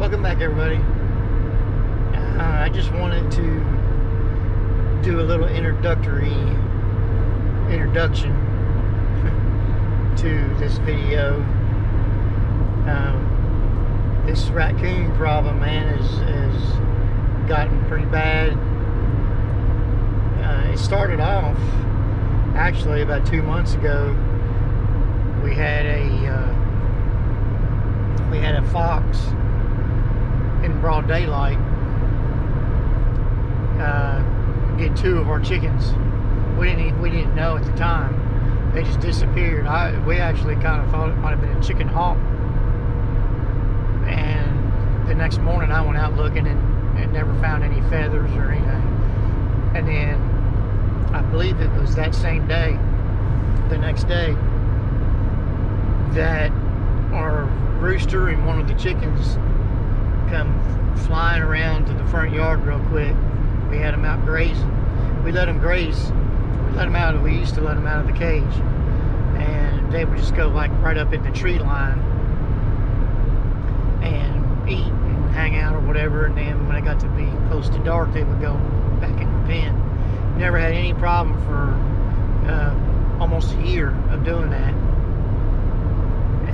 Welcome back, everybody. I just wanted to do a little introduction to this video. This raccoon problem, man, is gotten pretty bad. It started off actually about 2 months ago. We had a fox in broad daylight get 2 of our chickens. We didn't know at the time. They just disappeared. We actually kind of thought it might have been a chicken hawk. And the next morning I went out looking and never found any feathers or anything. And then I believe it was that same day, the next day, that our rooster and one of the chickens come flying around to the front yard real quick. We had them out grazing. We let them graze. We used to let them out of the cage, and they would just go like right up in the tree line and eat and hang out or whatever. And then when it got to be close to dark, they would go back in the pen. Never had any problem for almost a year of doing that.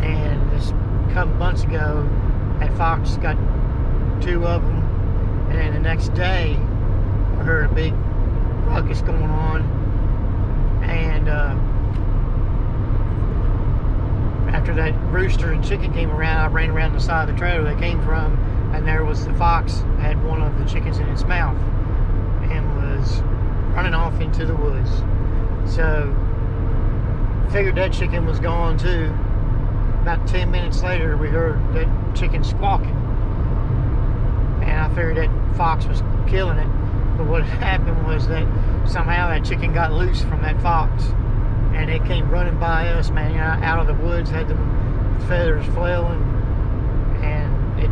And this couple months ago, that fox got 2 of them, and then the next day I heard a big ruckus going on, and after that rooster and chicken came around, I ran around the side of the trailer they came from, and there was the fox had one of the chickens in its mouth and was running off into the woods. So figured that chicken was gone too. About 10 minutes later, we heard that chicken squawking, and I figured that fox was killing it. But what happened was that somehow that chicken got loose from that fox, and it came running by us, man, out of the woods, had the feathers flailing, and it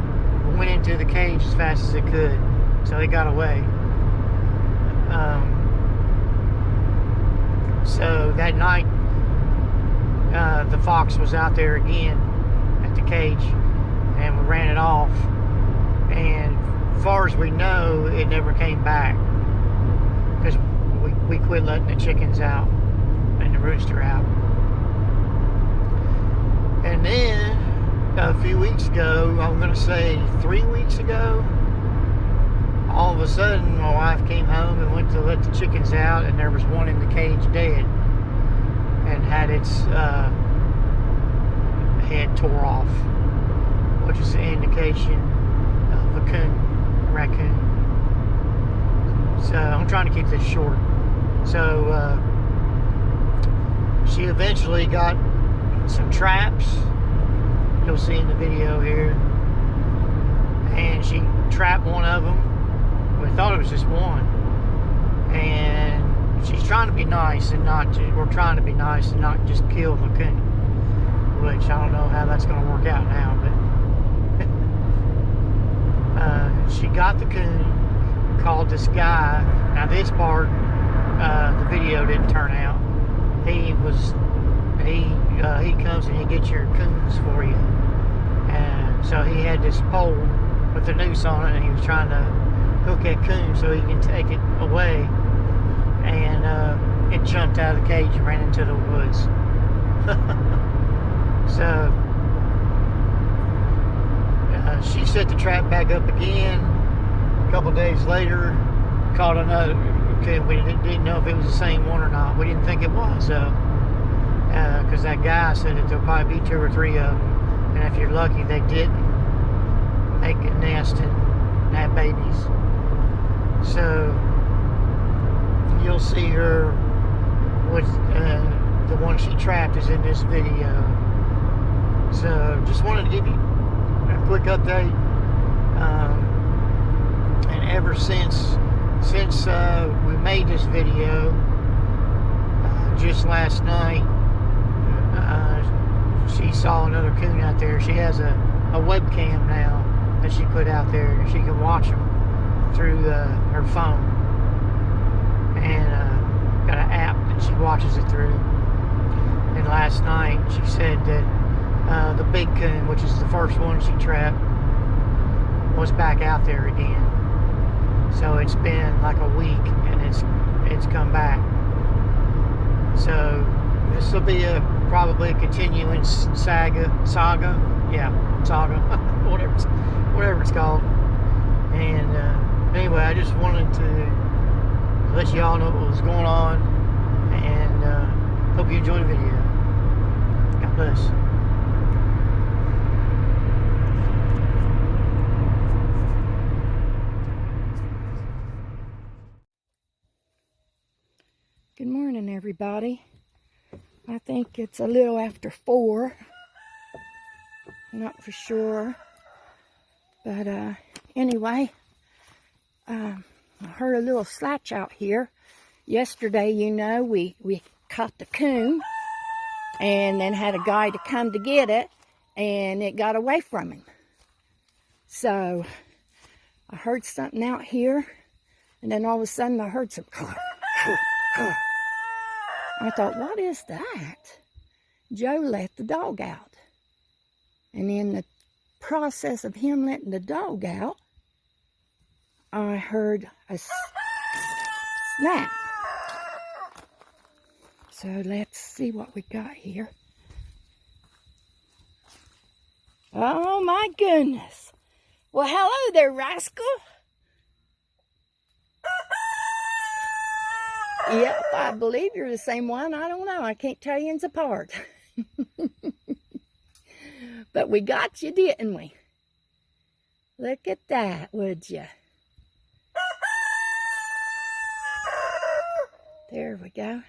went into the cage as fast as it could, so it got away. So that night, the fox was out there again at the cage, and we ran it off, and as far as we know, it never came back, because we quit letting the chickens out and the rooster out. And then a few weeks ago, I'm going to say 3 weeks ago, all of a sudden my wife came home and went to let the chickens out, and there was one in the cage dead and had its head tore off, which is an indication of a raccoon. So I'm trying to keep this short. So she eventually got some traps, you'll see in the video here, and she trapped one of them. We thought it was just one, and she's trying to be nice and not to, we're trying to be nice and not just kill the coon, which I don't know how that's going to work out now, but she got the coon, called this guy. Now this part, the video didn't turn out. He comes and he gets your coons for you, and so he had this pole with the noose on it, and he was trying to hook that coon so he can take it away, and it jumped out of the cage and ran into the woods. So she set the trap back up again. A couple days later, caught another. Okay, we didn't know if it was the same one or not. We didn't think it was, because that guy said that there'll probably be 2 or 3 of them, and if you're lucky, they didn't make a nest and have babies. So you'll see her with the one she trapped is in this video. So just wanted to give you a quick update. And ever since we made this video, just last night, she saw another coon out there. She has a webcam now that she put out there, and she can watch them through her phone, and got an app that she watches it through. And last night she said that the big coon, which is the first one she trapped, was back out there again. So it's been like a week and it's come back. So this will be probably a continuing saga, whatever it's called. And anyway, I just wanted to let you all know what was going on, and hope you enjoyed the video. God bless. Good morning, everybody. I think it's a little after 4. I'm not for sure. But anyway, I heard a little slatch out here. Yesterday, you know, we caught the coon and then had a guy to come to get it, and it got away from him. So I heard something out here, and then all of a sudden I heard some I thought, what is that? Joe let the dog out. And in the process of him letting the dog out, I heard a snap. So let's see what we got here. Oh my goodness. Well, hello there, rascal. Yep, I believe you're the same one. I don't know. I can't tell you apart. But we got you, didn't we? Look at that, would you? There we go.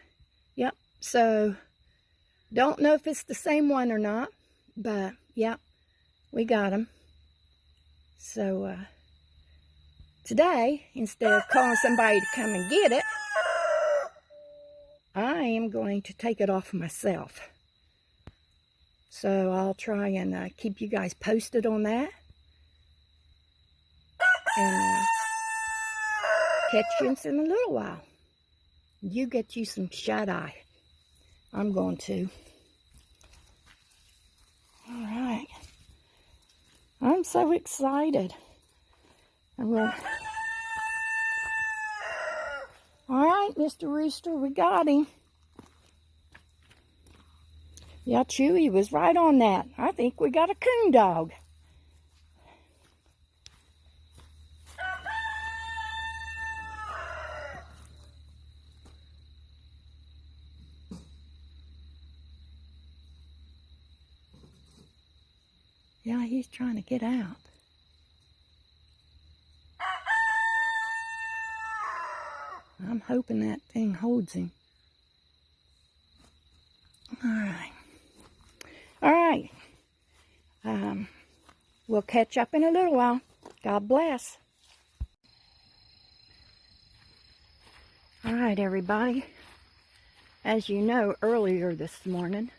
Yep, so don't know if it's the same one or not, but yep, we got him. So today, instead of calling somebody to come and get it, I am going to take it off myself. So I'll try and keep you guys posted on that. And catch you in a little while. You get you some shut-eye. I'm going to. All right. I'm so excited. I'm going. All right, Mr. Rooster, we got him. Yeah, Chewy was right on that. I think we got a coon dog. Yeah, he's trying to get out. I'm hoping that thing holds him. All right. All right. We'll catch up in a little while. God bless. All right, everybody. As you know, earlier this morning,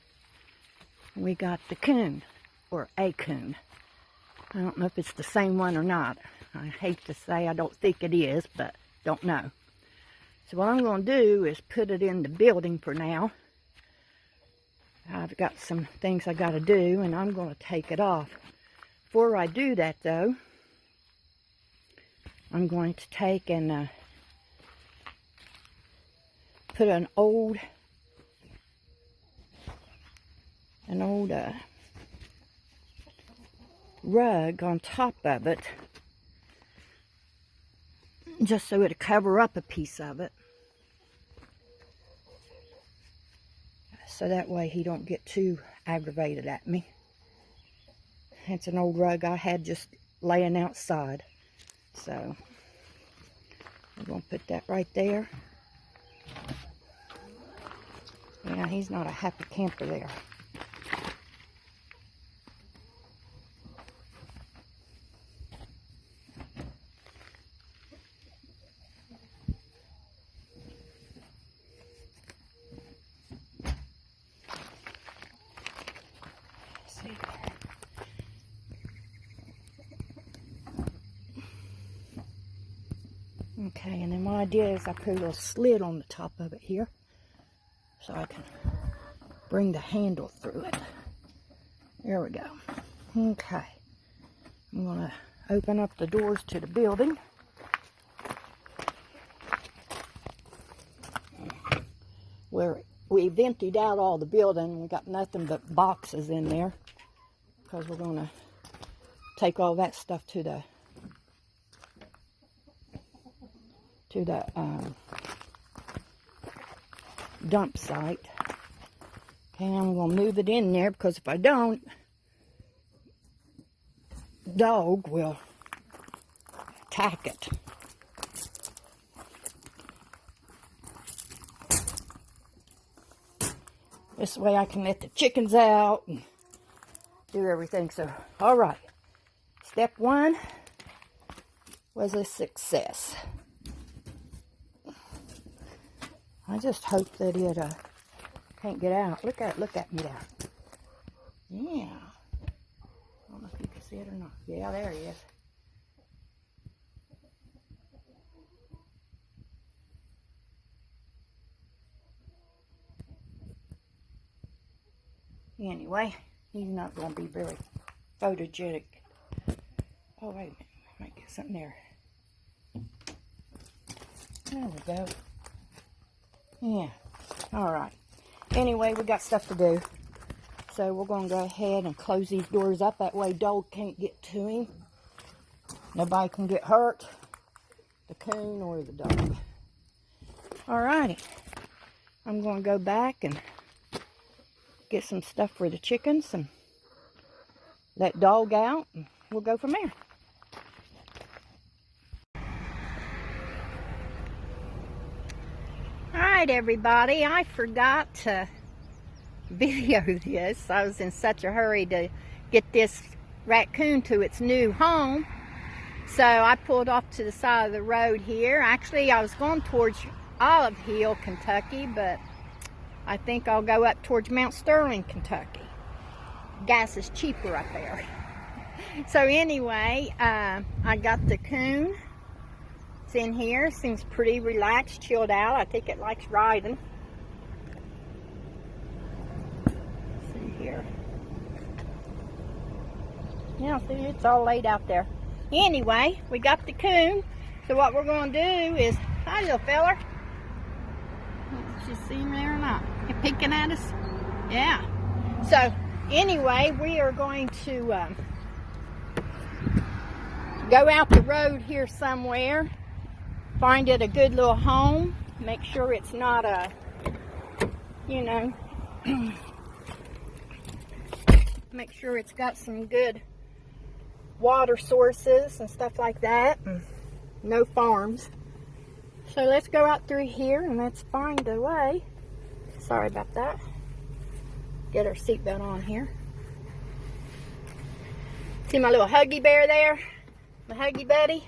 we got the coon, or a coon. I don't know if it's the same one or not. I hate to say I don't think it is, but don't know. So what I'm going to do is put it in the building for now. I've got some things I got to do, and I'm going to take it off. Before I do that, though, I'm going to take and put an old rug on top of it, just so it'll cover up a piece of it. So that way he don't get too aggravated at me. It's an old rug I had just laying outside. So I'm going to put that right there. Yeah, he's not a happy camper there. Okay, and then what I did is I put a little slit on the top of it here so I can bring the handle through it. There we go. Okay. I'm going to open up the doors to the building. Where we've emptied out all the building. We got nothing but boxes in there because we're going to take all that stuff to the dump site. Okay, I'm going to move it in there because if I don't, dog will attack it. This way I can let the chickens out and do everything. So, all right. Step 1 was a success. I just hope that it can't get out. Look at me there. Yeah. I don't know if you can see it or not. Yeah, there he is. Anyway, he's not going to be very photogenic. Oh, wait a minute. I might get something there. There we go. Yeah. All right. Anyway, we got stuff to do. So we're going to go ahead and close these doors up. That way dog can't get to him. Nobody can get hurt. The coon or the dog. All righty. I'm going to go back and get some stuff for the chickens and let dog out, and we'll go from there. All right, everybody, I forgot to video this. I was in such a hurry to get this raccoon to its new home. So I pulled off to the side of the road here. Actually, I was going towards Olive Hill, Kentucky, but I think I'll go up towards Mount Sterling, Kentucky. Gas is cheaper up there. So anyway, I got the coon. It's in here. Seems pretty relaxed, chilled out. I think it likes riding. Let's see here. Yeah, see, it's all laid out there. Anyway, we got the coon. So what we're going to do is, hi little feller. Did you see him there or not? You peeking at us? Yeah. So anyway, we are going to go out the road here somewhere, find it a good little home, make sure it's not a, you know, make sure it's got some good water sources and stuff like that, and no farms. So let's go out through here and let's find a way. Sorry about that. Get our seatbelt on here. See my little Huggy Bear there? My Huggy Buddy?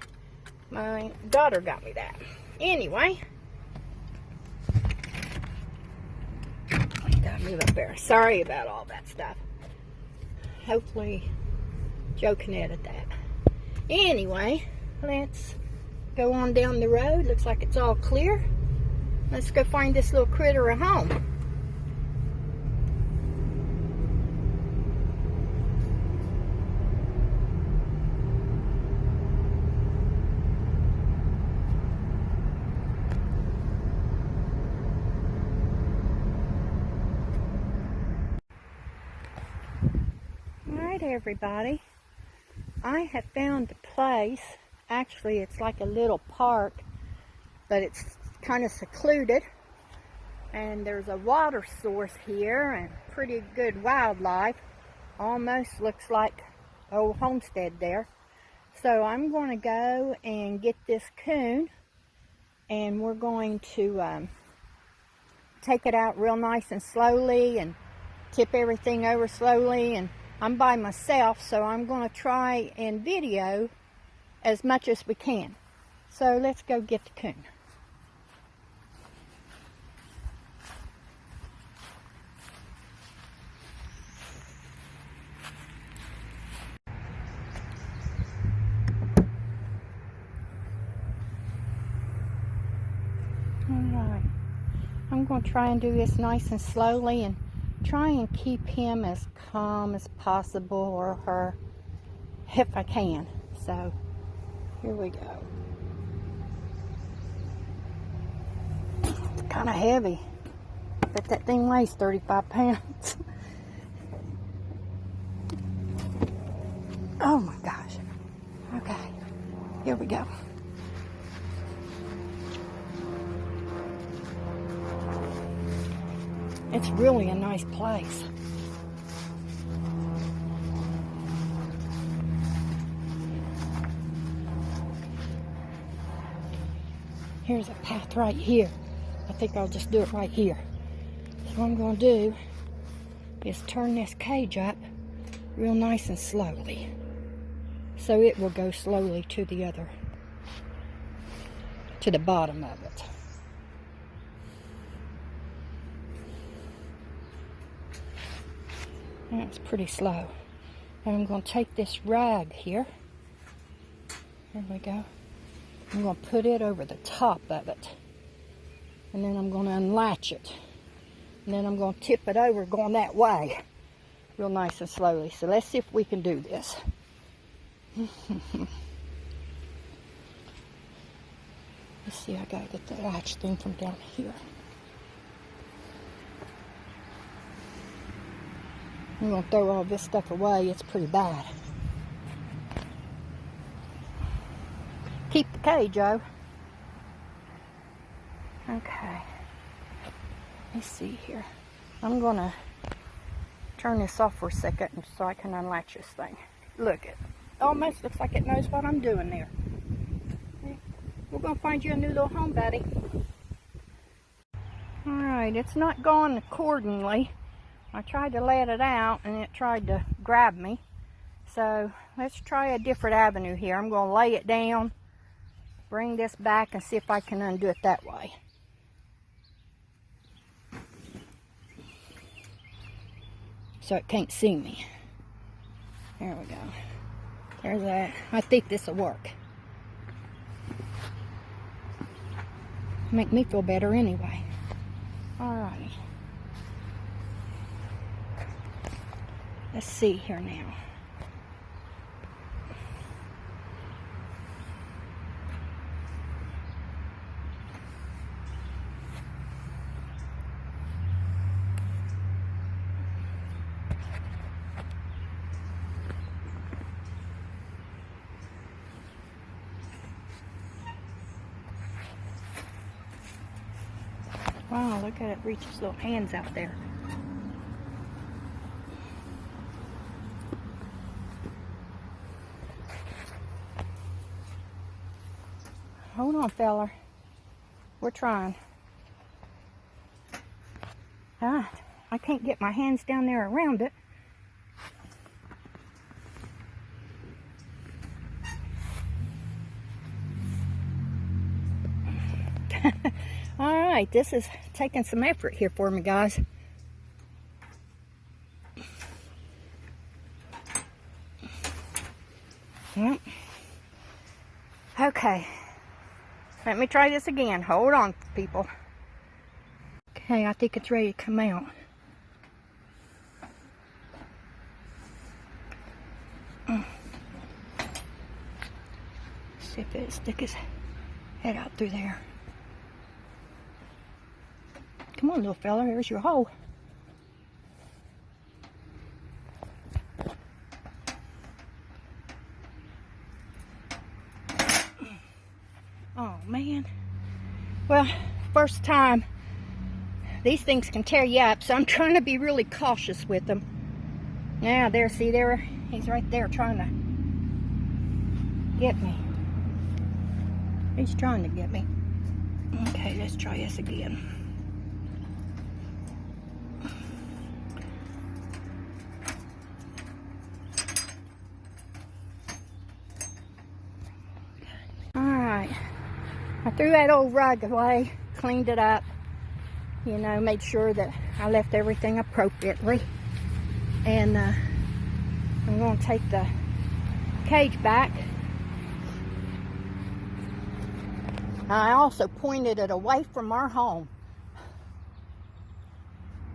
My daughter got me that. Anyway. Gotta move up there. Sorry about all that stuff. Hopefully Joe can edit that. Anyway, let's go on down the road. Looks like it's all clear. Let's go find this little critter a home. Alright, everybody. I have found a place. Actually, it's like a little park, but it's kind of secluded, and there's a water source here and pretty good wildlife. Almost looks like old Homestead there. So I'm going to go and get this coon, and we're going to take it out real nice and slowly and tip everything over slowly. And I'm by myself, so I'm going to try and video as much as we can. So let's go get the coon. Alright, I'm going to try and do this nice and slowly and try and keep him as calm as possible, or her, if I can. So here we go. It's kind of heavy, but that thing weighs 35 pounds. Oh my gosh. Okay, here we go. It's really a nice place. Here's a path right here. I think I'll just do it right here. So what I'm going to do is turn this cage up real nice and slowly. So it will go slowly to the bottom of it. That's pretty slow. And I'm going to take this rag here. There we go. I'm going to put it over the top of it. And then I'm going to unlatch it. And then I'm going to tip it over going that way. Real nice and slowly. So let's see if we can do this. Let's see, I got to get the latch thing from down here. I'm going to throw all this stuff away. It's pretty bad. Keep the cage, Joe. Okay. Let's see here. I'm going to turn this off for a second so I can unlatch this thing. Look, it almost looks like it knows what I'm doing there. We're going to find you a new little home, buddy. Alright, it's not going accordingly. I tried to let it out and it tried to grab me. So let's try a different avenue here. I'm going to lay it down, bring this back, and see if I can undo it that way. So it can't see me. There we go. There's that. I think this will work. Make me feel better anyway. Alrighty. Let's see here now. Wow, look at it reach its little hands out there. Hold on, fella. We're trying. Ah, I can't get my hands down there around it. Alright, this is taking some effort here for me, guys. Yep. Okay. Let me try this again. Hold on, people. Okay, I think it's ready to come out. See if it'll stick his head out through there. Come on, little fella, here's your hole. Oh, man. Well, first time. These things can tear you up, so I'm trying to be really cautious with them. Now, there, see there? He's right there trying to get me. He's trying to get me. Okay, let's try this again. Alright. I threw that old rug away, cleaned it up, you know, made sure that I left everything appropriately. And I'm going to take the cage back. I also pointed it away from our home.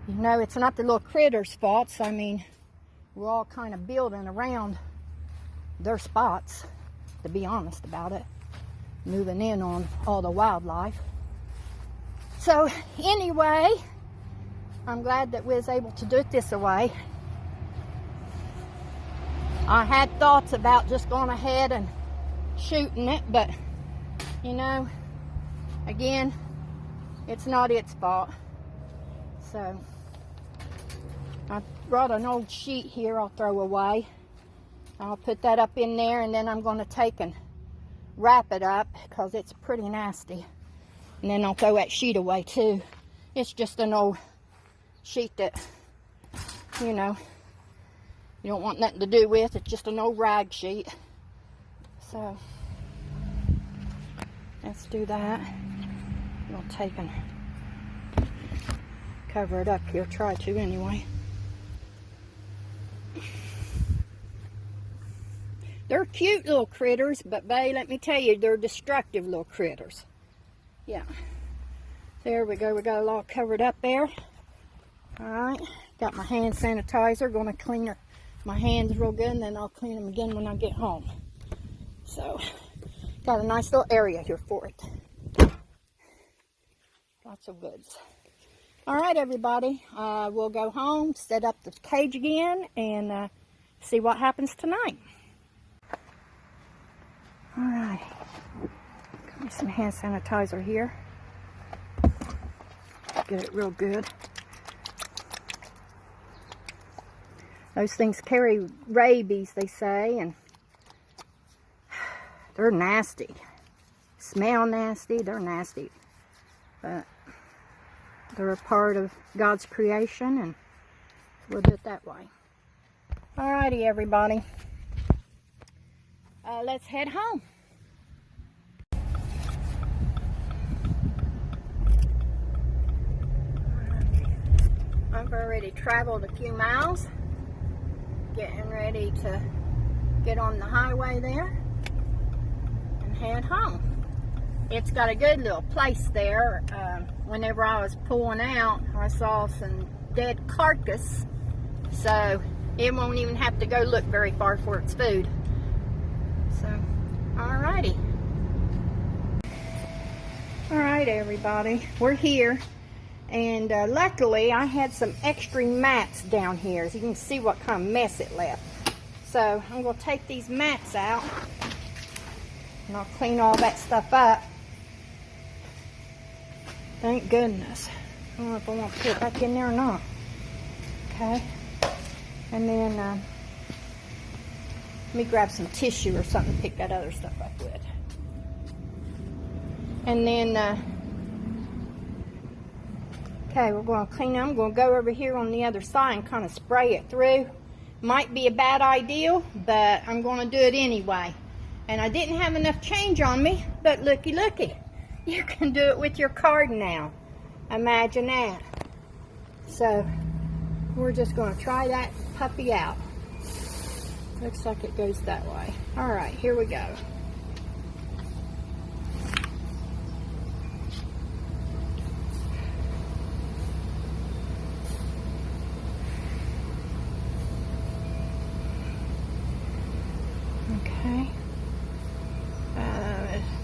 You know, it's not the little critters' faults. I mean, we're all kind of building around their spots. to be honest about it. Moving in on all the wildlife. So anyway, I'm glad that we was able to do it this way. I had thoughts about just going ahead and shooting it, but you know, again, it's not its fault. So I brought an old sheet here I'll throw away. I'll put that up in there, and then I'm going to take and wrap it up because it's pretty nasty. And then I'll throw that sheet away too. It's just an old sheet that, you know, you don't want nothing to do with. It's just an old rag sheet. So let's do that. I'll take and cover it up here. Try to anyway. They're cute little critters, but babe, let me tell you, they're destructive little critters. Yeah. There we go. We got it all covered up there. Alright. Got my hand sanitizer. Going to clean my hands real good, and then I'll clean them again when I get home. So, got a nice little area here for it. Lots of goods. Alright, everybody. We'll go home, set up the cage again, and see what happens tonight. Alright, got me some hand sanitizer here. Get it real good. Those things carry rabies, they say, and they're nasty. Smell nasty, they're nasty. But they're a part of God's creation, and we'll do it that way. Alrighty, everybody. Let's head home. I've already traveled a few miles, getting ready to get on the highway there and head home. It's got a good little place there. Whenever I was pulling out, I saw some dead carcass, so it won't even have to go look very far for its food. So, alrighty. Alright, everybody, we're here, and luckily I had some extra mats down here, so you can see what kind of mess it left. So I'm going to take these mats out, and I'll clean all that stuff up. Thank goodness. I don't know if I want to put it back in there or not. Okay, and then let me grab some tissue or something to pick that other stuff up with. And then, okay, we're going to clean it. I'm going to go over here on the other side and kind of spray it through. Might be a bad idea, but I'm going to do it anyway. And I didn't have enough change on me, but looky, looky. You can do it with your card now. Imagine that. So, we're just going to try that puppy out. Looks like it goes that way. Alright, here we go. Okay.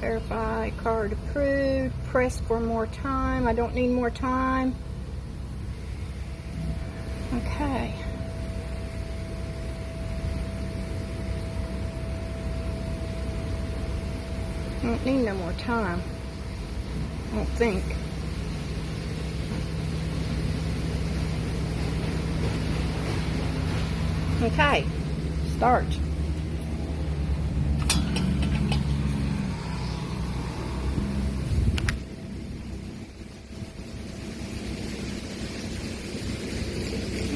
Verify, card approved. Press for more time. I don't need more time. Okay. I don't need no more time. I don't think. Okay. Start.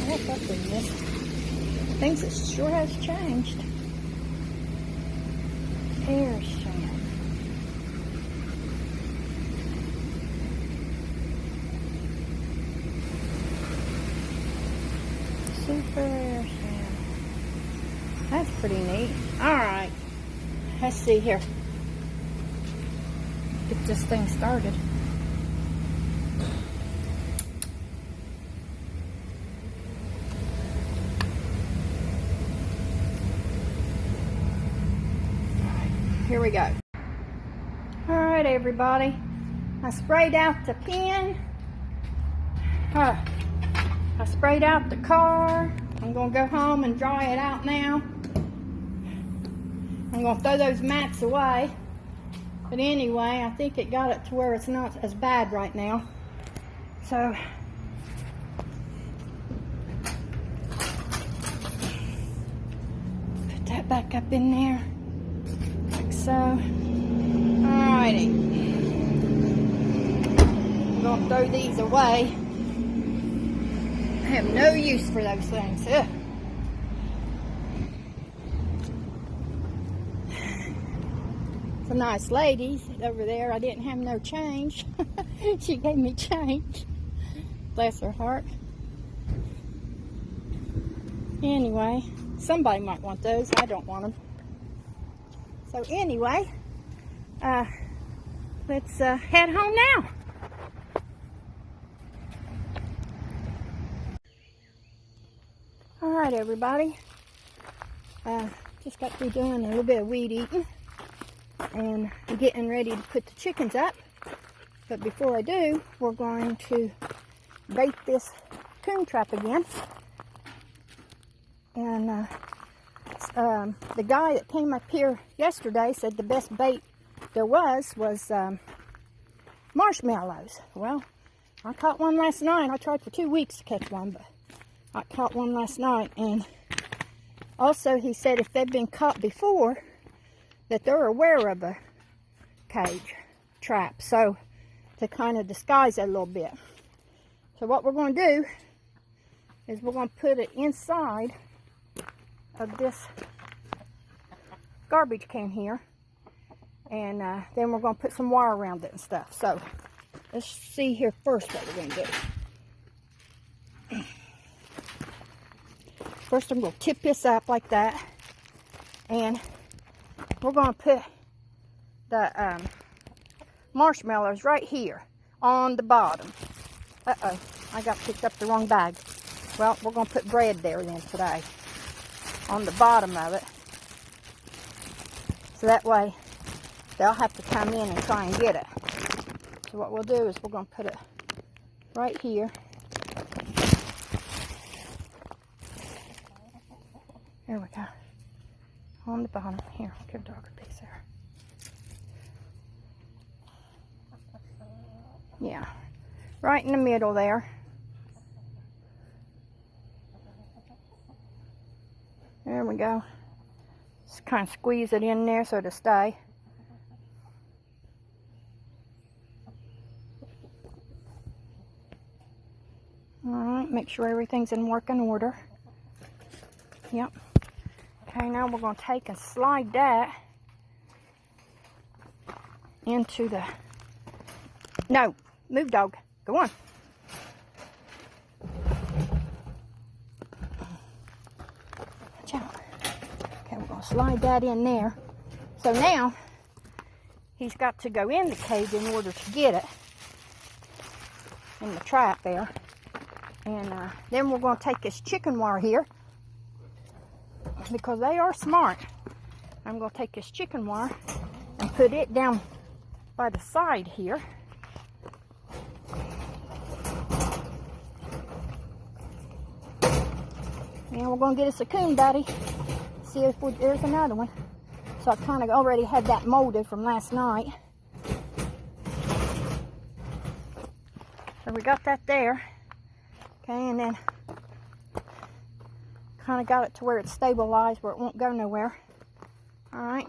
What's up in this? Things it sure has changed. Air sand. Super air sand. That's pretty neat. Alright. Let's see here. Get this thing started. here we go. All right, everybody. I sprayed out the pen. I sprayed out the car. I'm gonna go home and dry it out now. I'm gonna throw those mats away. But anyway, I think it got it to where it's not as bad right now. So, put that back up in there, like so. Alrighty. I'm gonna throw these away. I have no use for those things. Ugh. A nice lady over there. I didn't have no change. She gave me change. Bless her heart. Anyway, somebody might want those. I don't want them. So anyway, let's head home now. All right, everybody. Just got through doing a little bit of weed eating. And I'm getting ready to put the chickens up. But before I do, we're going to bait this coon trap again. And the guy that came up here yesterday said the best bait there was marshmallows. Well, I caught one last night. I tried for 2 weeks to catch one, but I caught one last night. And also he said if they've been caught before, that they're aware of a cage trap, so to kind of disguise it a little bit. So what we're going to do is we're going to put it inside of this garbage can here, and then we're going to put some wire around it and stuff. So let's see here first what we're going to do. First I'm going to tip this up like that, and we're going to put the marshmallows right here on the bottom. Uh-oh, I got picked up the wrong bag. Well, we're going to put bread there then today on the bottom of it. So that way they'll have to come in and try and get it. So what we'll do is we're going to put it right here. There we go. On the bottom. Here, I'll give dog a piece there. Yeah, right in the middle there. There we go. Just kind of squeeze it in there so it'll stay. Alright, make sure everything's in working order. Yep. Okay, now we're going to take and slide that into the... No, move dog. Go on. Watch out. Okay, we're going to slide that in there. So now, he's got to go in the cage in order to get it. In the trap there. And then we're going to take this chicken wire here. Because they are smart. I'm going to take this chicken wire and put it down by the side here. And we're going to get us a coon buddy. See if there's another one. So I kind of already had that molded from last night. So we got that there. Okay, and then kind of got it to where it's stabilized, where it won't go nowhere. All right.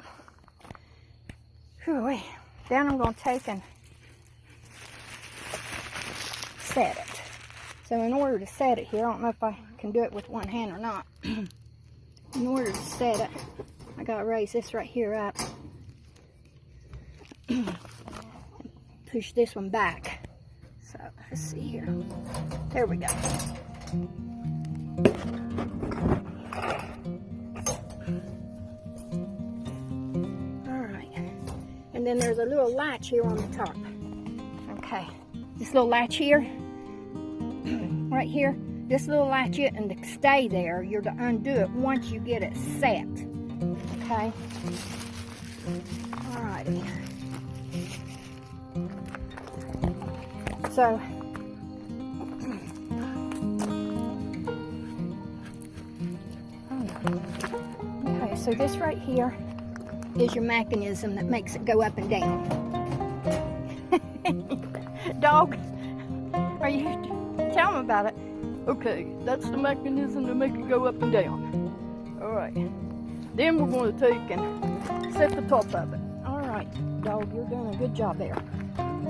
Whew-wee. Then I'm going to take and set it. So in order to set it here, I don't know if I can do it with one hand or not. In order to set it, I got to raise this right here up. Push this one back. So let's see here. There we go. Alright. And then there's a little latch here on the top. Okay. This little latch here. Right here. This little latch it, and to stay there, you're to undo it once you get it set. Okay. Alrighty. So, okay, so this right here is your mechanism that makes it go up and down. Dog, are you, tell them about it. Okay, that's the mechanism to make it go up and down. Alright, then we're going to take and set the top of it. Alright, dog, you're doing a good job there.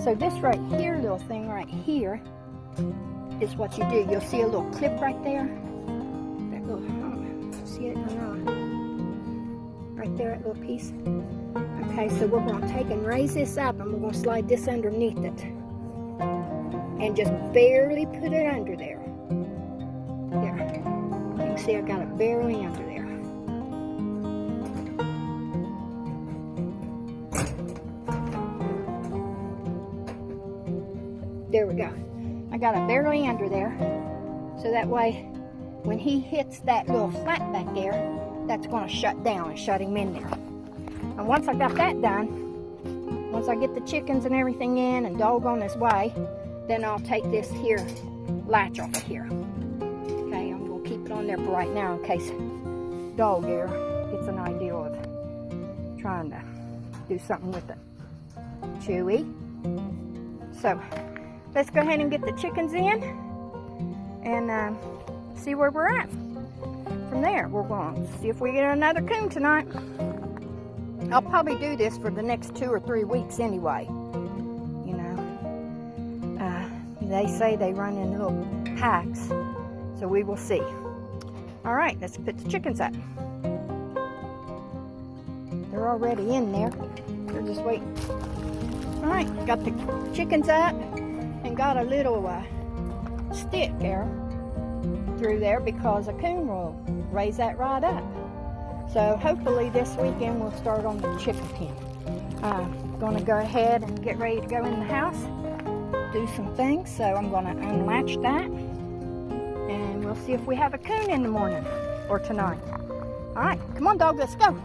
So this right here, little thing right here, is what you do. You'll see a little clip right there. That little, see it or not? Right there, that little piece. Okay, so we're going to take and raise this up, and we're going to slide this underneath it. And just barely put it under there. There. You can see I got it barely under there. There we go. I got it barely under there. So that way, when he hits that little flat back there, that's going to shut down and shut him in there. And once I got that done, once I get the chickens and everything in and dog on his way, then I'll take this here latch off of here. Okay, I'm going to keep it on there for right now in case dog here gets an idea of trying to do something with it. Chewy. So, let's go ahead and get the chickens in and see where we're at. From there, we're going to see if we get another coon tonight. I'll probably do this for the next 2 or 3 weeks anyway. You know, they say they run in little packs, so we will see. All right, let's put the chickens up. They're already in there. They're just waiting. All right, got the chickens up and got a little stick there through there because a coon will raise that right up. So hopefully this weekend we'll start on the chicken pen. I'm going to go ahead and get ready to go in the house, do some things. So I'm going to unlatch that and we'll see if we have a coon in the morning or tonight. All right, come on dog, let's go.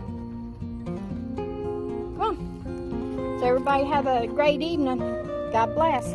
Come on. So everybody have a great evening. God bless.